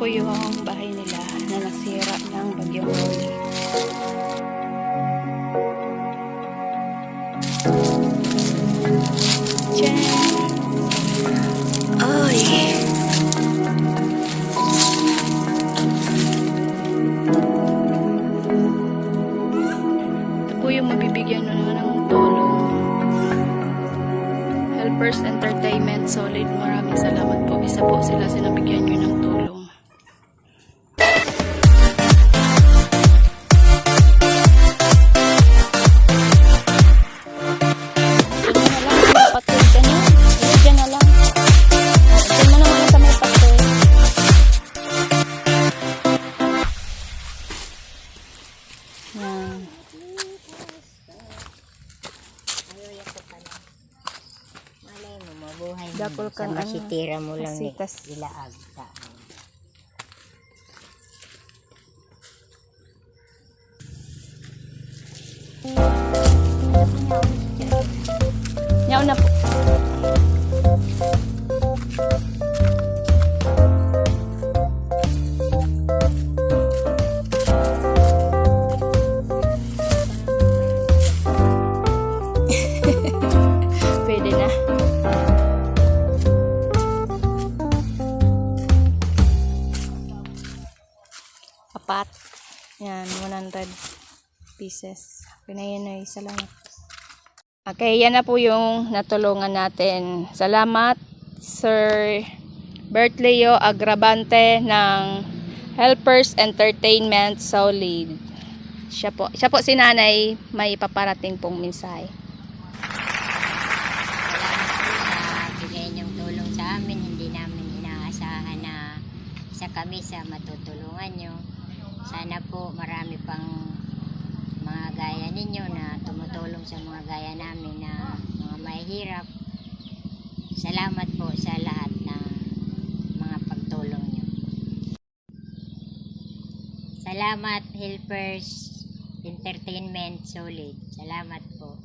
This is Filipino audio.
po yung bahay nila na nasira ng bagyong Rolly. Ay! Ito po yung mabibigyan naman ng tulong. Helpers Entertainment Solid. Maraming salamat po. Isa po sila sinabigyan nyo ng tulong. Dakol kang ano, masitira mo lang asitas. ilaag ta. Nyaw na po. Pwede na. Apat. Yan, 100 pieces. Pinayanoy, salamat. Okay, yan na po yung natulungan natin. Salamat, Sir Bert Leo Agrabante ng Helpers Entertainment Solid. Siya po si Nanay, may paparating pong mensahe. Salamat po sa bigay niyong tulong sa amin. Hindi namin inaasahan na isa kami sa matutulungan niyo. Sana po marami pang mga gaya ninyo na tumutulong sa mga gaya namin na mga mahihirap. Salamat po sa lahat ng mga pagtulong niyo. Salamat Helpers Entertainment Solid. Salamat po.